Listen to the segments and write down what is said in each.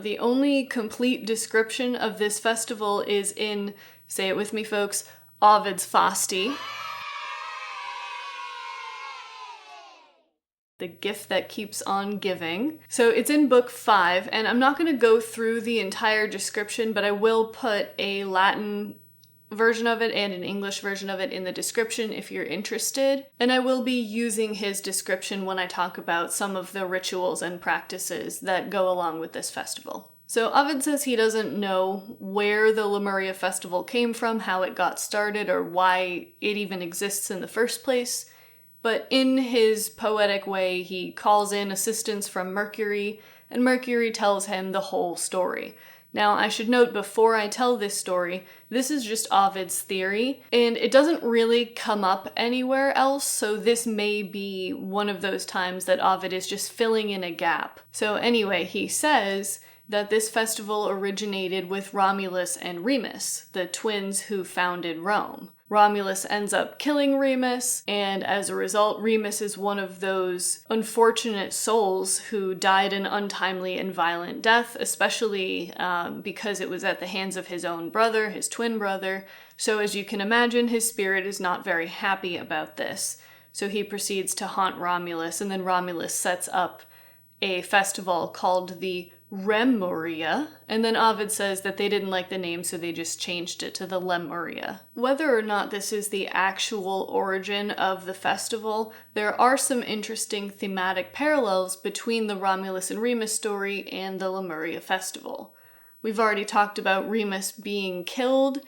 the only complete description of this festival is in, say it with me folks, Ovid's Fasti. The gift that keeps on giving. So it's in book 5, and I'm not going to go through the entire description, but I will put a Latin version of it and an English version of it in the description if you're interested. And I will be using his description when I talk about some of the rituals and practices that go along with this festival. So Ovid says he doesn't know where the Lemuria festival came from, how it got started, or why it even exists in the first place. But in his poetic way, he calls in assistance from Mercury, and Mercury tells him the whole story. Now, I should note before I tell this story, this is just Ovid's theory, and it doesn't really come up anywhere else, so this may be one of those times that Ovid is just filling in a gap. So anyway, he says that this festival originated with Romulus and Remus, the twins who founded Rome. Romulus ends up killing Remus, and as a result, Remus is one of those unfortunate souls who died an untimely and violent death, especially because it was at the hands of his own brother, his twin brother. So as you can imagine, his spirit is not very happy about this. So he proceeds to haunt Romulus, and then Romulus sets up a festival called the Lemuria, and then Ovid says that they didn't like the name, so they just changed it to the Lemuria. Whether or not this is the actual origin of the festival, there are some interesting thematic parallels between the Romulus and Remus story and the Lemuria festival. We've already talked about Remus being killed,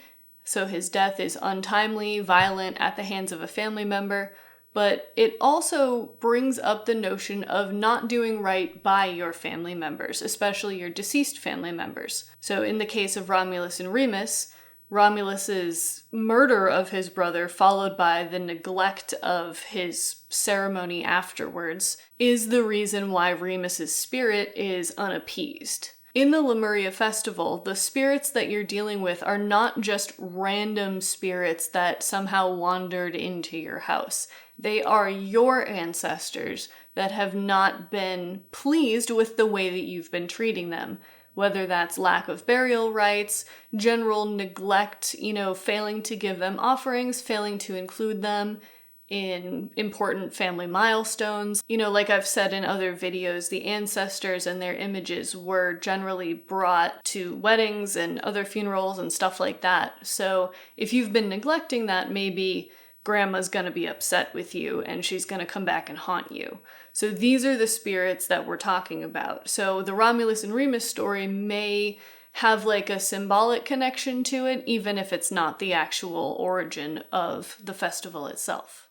so his death is untimely, violent, at the hands of a family member, but it also brings up the notion of not doing right by your family members, especially your deceased family members. So in the case of Romulus and Remus, Romulus's murder of his brother, followed by the neglect of his ceremony afterwards, is the reason why Remus's spirit is unappeased. In the Lemuria festival, the spirits that you're dealing with are not just random spirits that somehow wandered into your house. They are your ancestors that have not been pleased with the way that you've been treating them. Whether that's lack of burial rites, general neglect, failing to give them offerings, failing to include them in important family milestones. Like I've said in other videos, the ancestors and their images were generally brought to weddings and other funerals and stuff like that. So if you've been neglecting that, maybe grandma's gonna be upset with you and she's gonna come back and haunt you. So these are the spirits that we're talking about. So the Romulus and Remus story may have like a symbolic connection to it, even if it's not the actual origin of the festival itself.